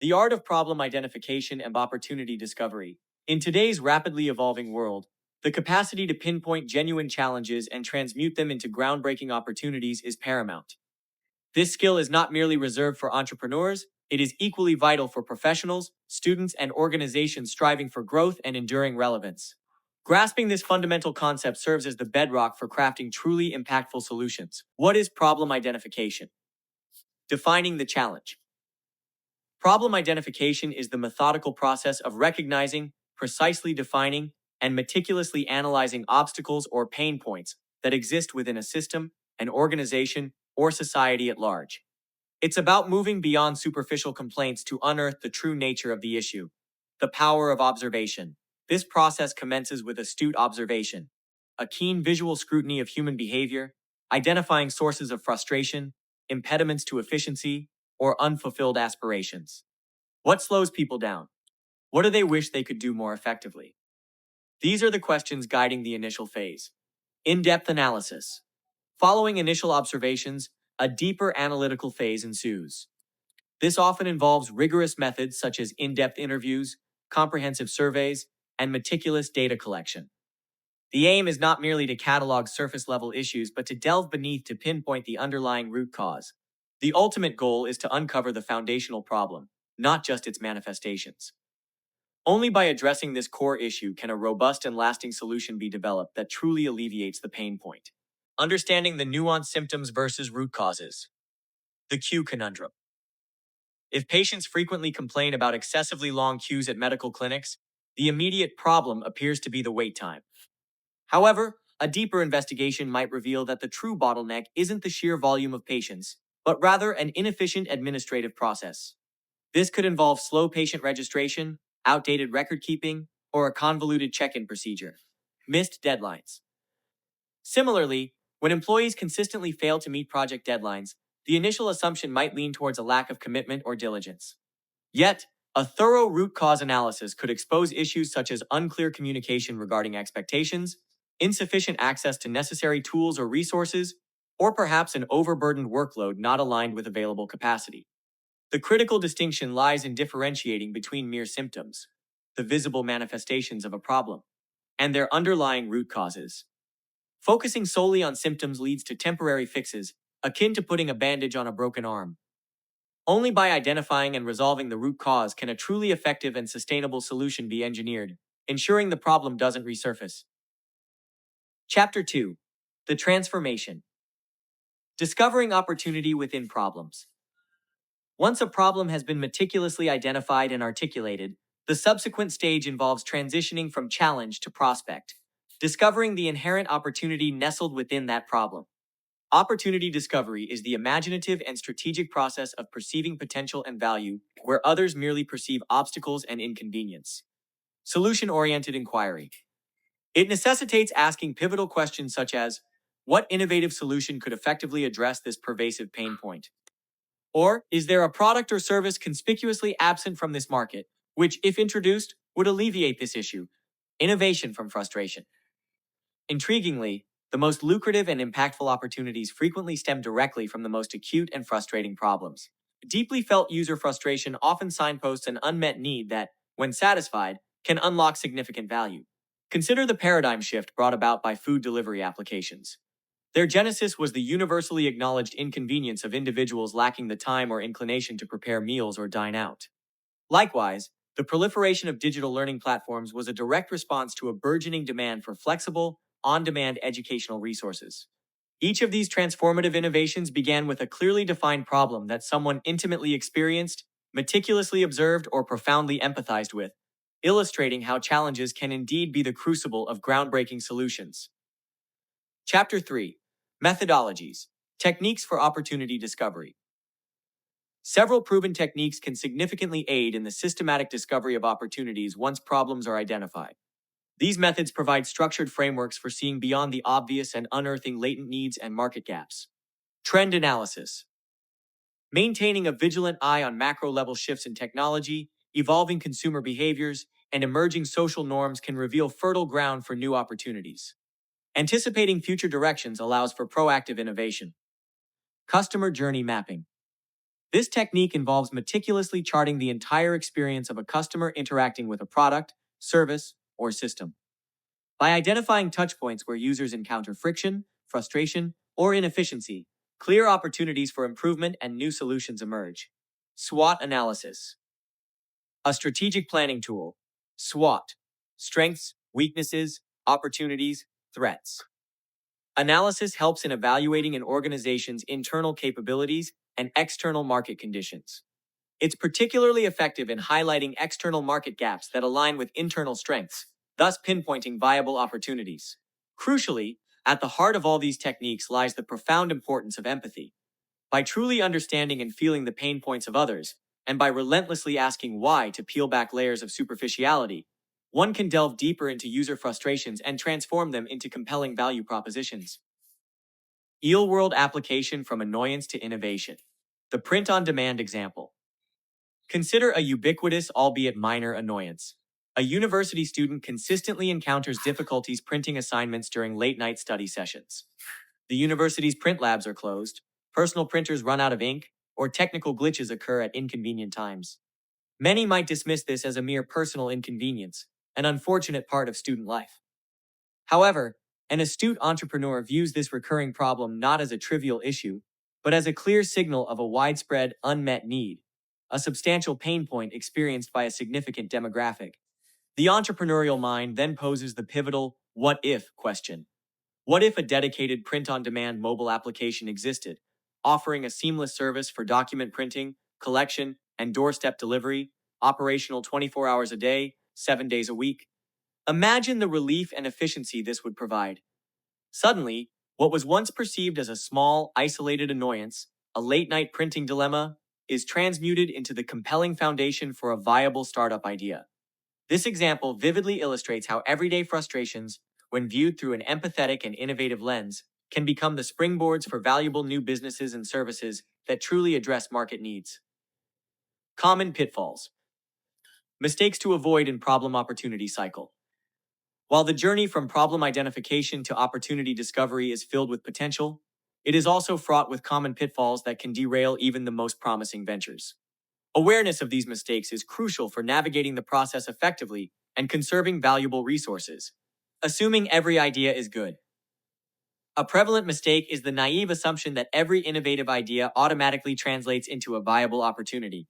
The art of problem identification and opportunity discovery. In today's rapidly evolving world, the capacity to pinpoint genuine challenges and transmute them into groundbreaking opportunities is paramount. This skill is not merely reserved for entrepreneurs, it is equally vital for professionals, students, and organizations striving for growth and enduring relevance. Grasping this fundamental concept serves as the bedrock for crafting truly impactful solutions. What is problem identification? Defining the challenge. Problem identification is the methodical process of recognizing, precisely defining, and meticulously analyzing obstacles or pain points that exist within a system, an organization, or society at large. It's about moving beyond superficial complaints to unearth the true nature of the issue. The power of observation. This process commences with astute observation, a keen visual scrutiny of human behavior, identifying sources of frustration, impediments to efficiency, or unfulfilled aspirations. What slows people down? What do they wish they could do more effectively? These are the questions guiding the initial phase. In-depth analysis. Following initial observations, a deeper analytical phase ensues. This often involves rigorous methods such as in-depth interviews, comprehensive surveys, and meticulous data collection. The aim is not merely to catalog surface-level issues, but to delve beneath to pinpoint the underlying root cause. The ultimate goal is to uncover the foundational problem, not just its manifestations. Only by addressing this core issue can a robust and lasting solution be developed that truly alleviates the pain point. Understanding the nuanced symptoms versus root causes. The queue conundrum. If patients frequently complain about excessively long queues at medical clinics, the immediate problem appears to be the wait time. However, a deeper investigation might reveal that the true bottleneck isn't the sheer volume of patients, but rather an inefficient administrative process. This could involve slow patient registration, outdated record keeping, or a convoluted check-in procedure. Missed deadlines. Similarly, when employees consistently fail to meet project deadlines, the initial assumption might lean towards a lack of commitment or diligence. Yet, a thorough root cause analysis could expose issues such as unclear communication regarding expectations, insufficient access to necessary tools or resources, or perhaps an overburdened workload not aligned with available capacity. The critical distinction lies in differentiating between mere symptoms, the visible manifestations of a problem, and their underlying root causes. Focusing solely on symptoms leads to temporary fixes, akin to putting a bandage on a broken arm. Only by identifying and resolving the root cause can a truly effective and sustainable solution be engineered, ensuring the problem doesn't resurface. Chapter 2. The Transformation. Discovering opportunity within problems. Once a problem has been meticulously identified and articulated, the subsequent stage involves transitioning from challenge to prospect, discovering the inherent opportunity nestled within that problem. Opportunity discovery is the imaginative and strategic process of perceiving potential and value where others merely perceive obstacles and inconvenience. Solution-oriented inquiry. It necessitates asking pivotal questions such as, what innovative solution could effectively address this pervasive pain point? Or, is there a product or service conspicuously absent from this market, which, if introduced, would alleviate this issue? Innovation from frustration. Intriguingly, the most lucrative and impactful opportunities frequently stem directly from the most acute and frustrating problems. Deeply felt user frustration often signposts an unmet need that, when satisfied, can unlock significant value. Consider the paradigm shift brought about by food delivery applications. Their genesis was the universally acknowledged inconvenience of individuals lacking the time or inclination to prepare meals or dine out. Likewise, the proliferation of digital learning platforms was a direct response to a burgeoning demand for flexible, on-demand educational resources. Each of these transformative innovations began with a clearly defined problem that someone intimately experienced, meticulously observed, or profoundly empathized with, illustrating how challenges can indeed be the crucible of groundbreaking solutions. Chapter 3. Methodologies. Techniques for opportunity discovery. Several proven techniques can significantly aid in the systematic discovery of opportunities once problems are identified. These methods provide structured frameworks for seeing beyond the obvious and unearthing latent needs and market gaps. Trend analysis. Maintaining a vigilant eye on macro-level shifts in technology, evolving consumer behaviors, and emerging social norms can reveal fertile ground for new opportunities. Anticipating future directions allows for proactive innovation. Customer journey mapping. This technique involves meticulously charting the entire experience of a customer interacting with a product, service, or system. By identifying touchpoints where users encounter friction, frustration, or inefficiency, clear opportunities for improvement and new solutions emerge. SWOT analysis. A strategic planning tool. SWOT. Strengths, weaknesses, opportunities, threats. Analysis helps in evaluating an organization's internal capabilities and external market conditions. It's particularly effective in highlighting external market gaps that align with internal strengths, thus pinpointing viable opportunities. Crucially, at the heart of all these techniques lies the profound importance of empathy. By truly understanding and feeling the pain points of others, and by relentlessly asking why to peel back layers of superficiality, one can delve deeper into user frustrations and transform them into compelling value propositions. Real-world application from annoyance to innovation. The print-on-demand example. Consider a ubiquitous, albeit minor, annoyance. A university student consistently encounters difficulties printing assignments during late-night study sessions. The university's print labs are closed, personal printers run out of ink, or technical glitches occur at inconvenient times. Many might dismiss this as a mere personal inconvenience, an unfortunate part of student life. However, an astute entrepreneur views this recurring problem not as a trivial issue, but as a clear signal of a widespread, unmet need, a substantial pain point experienced by a significant demographic. The entrepreneurial mind then poses the pivotal "what if" question. What if a dedicated print-on-demand mobile application existed, offering a seamless service for document printing, collection, and doorstep delivery, operational 24 hours a day, 7 days a week? Imagine the relief and efficiency this would provide. Suddenly, what was once perceived as a small, isolated annoyance, a late-night printing dilemma, is transmuted into the compelling foundation for a viable startup idea. This example vividly illustrates how everyday frustrations, when viewed through an empathetic and innovative lens, can become the springboards for valuable new businesses and services that truly address market needs. Common pitfalls. Mistakes to avoid in problem opportunity cycle. While the journey from problem identification to opportunity discovery is filled with potential, it is also fraught with common pitfalls that can derail even the most promising ventures. Awareness of these mistakes is crucial for navigating the process effectively and conserving valuable resources. Assuming every idea is good. A prevalent mistake is the naive assumption that every innovative idea automatically translates into a viable opportunity.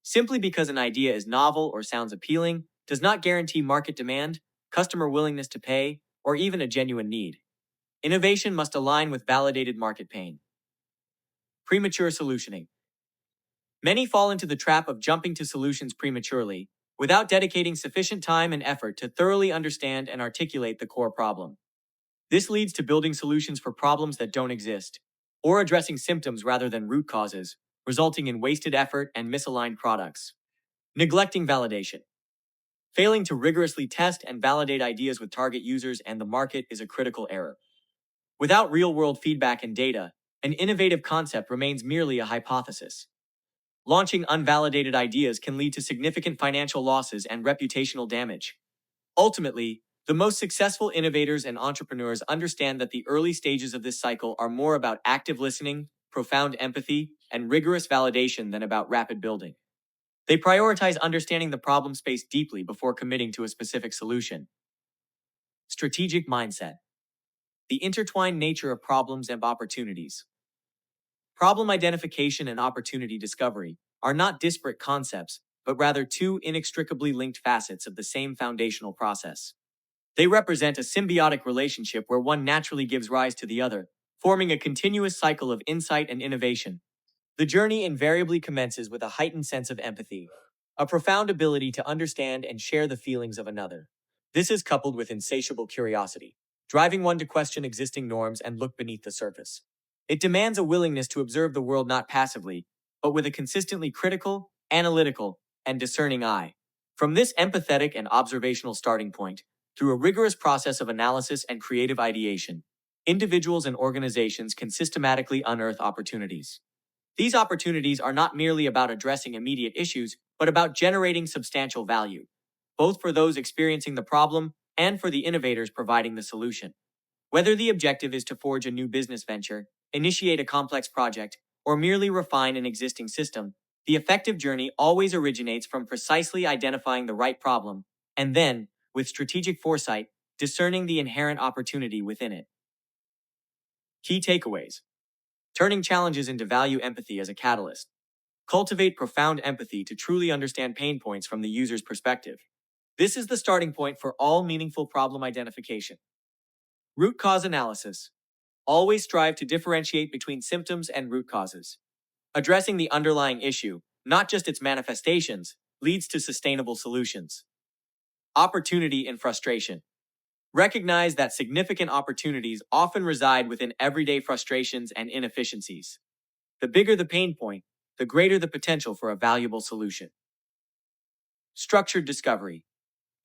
Simply because an idea is novel or sounds appealing does not guarantee market demand, customer willingness to pay, or even a genuine need. Innovation must align with validated market pain. Premature solutioning. Many fall into the trap of jumping to solutions prematurely, without dedicating sufficient time and effort to thoroughly understand and articulate the core problem. This leads to building solutions for problems that don't exist, or addressing symptoms rather than root causes, resulting in wasted effort and misaligned products. Neglecting validation. Failing to rigorously test and validate ideas with target users and the market is a critical error. Without real-world feedback and data, an innovative concept remains merely a hypothesis. Launching unvalidated ideas can lead to significant financial losses and reputational damage. Ultimately, the most successful innovators and entrepreneurs understand that the early stages of this cycle are more about active listening, profound empathy, and rigorous validation than about rapid building. They prioritize understanding the problem space deeply before committing to a specific solution. Strategic mindset. The intertwined nature of problems and opportunities. Problem identification and opportunity discovery are not disparate concepts, but rather two inextricably linked facets of the same foundational process. They represent a symbiotic relationship where one naturally gives rise to the other, forming a continuous cycle of insight and innovation. The journey invariably commences with a heightened sense of empathy, a profound ability to understand and share the feelings of another. This is coupled with insatiable curiosity, driving one to question existing norms and look beneath the surface. It demands a willingness to observe the world not passively, but with a consistently critical, analytical, and discerning eye. From this empathetic and observational starting point, through a rigorous process of analysis and creative ideation, individuals and organizations can systematically unearth opportunities. These opportunities are not merely about addressing immediate issues, but about generating substantial value, both for those experiencing the problem and for the innovators providing the solution. Whether the objective is to forge a new business venture, initiate a complex project, or merely refine an existing system, the effective journey always originates from precisely identifying the right problem, and then, with strategic foresight, discerning the inherent opportunity within it. Key takeaways: turning challenges into value empathy as a catalyst. Cultivate profound empathy to truly understand pain points from the user's perspective. This is the starting point for all meaningful problem identification. Root cause analysis. Always strive to differentiate between symptoms and root causes. Addressing the underlying issue, not just its manifestations, leads to sustainable solutions. Opportunity and frustration. Recognize that significant opportunities often reside within everyday frustrations and inefficiencies. The bigger the pain point, the greater the potential for a valuable solution. Structured discovery.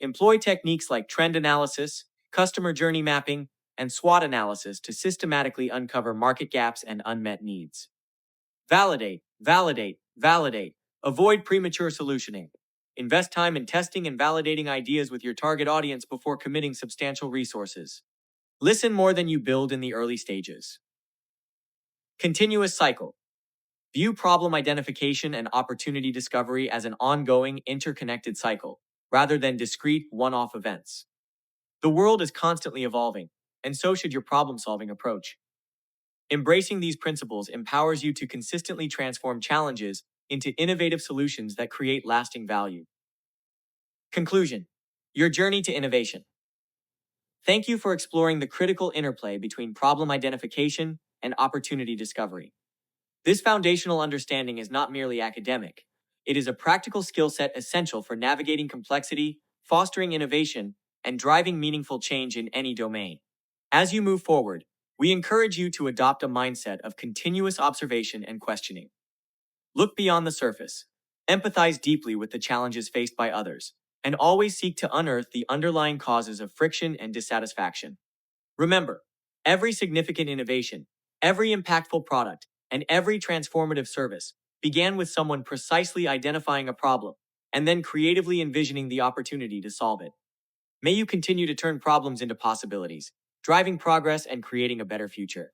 Employ techniques like trend analysis, customer journey mapping, and SWOT analysis to systematically uncover market gaps and unmet needs. Validate, validate, validate. Avoid premature solutioning. Invest time in testing and validating ideas with your target audience before committing substantial resources. Listen more than you build in the early stages. Continuous cycle. View problem identification and opportunity discovery as an ongoing, interconnected cycle, rather than discrete, one-off events. The world is constantly evolving, and so should your problem-solving approach. Embracing these principles empowers you to consistently transform challenges into innovative solutions that create lasting value. Conclusion: your journey to innovation. Thank you for exploring the critical interplay between problem identification and opportunity discovery. This foundational understanding is not merely academic. It is a practical skill set essential for navigating complexity, fostering innovation, and driving meaningful change in any domain. As you move forward, we encourage you to adopt a mindset of continuous observation and questioning. Look beyond the surface, empathize deeply with the challenges faced by others, and always seek to unearth the underlying causes of friction and dissatisfaction. Remember, every significant innovation, every impactful product, and every transformative service began with someone precisely identifying a problem and then creatively envisioning the opportunity to solve it. May you continue to turn problems into possibilities, driving progress and creating a better future.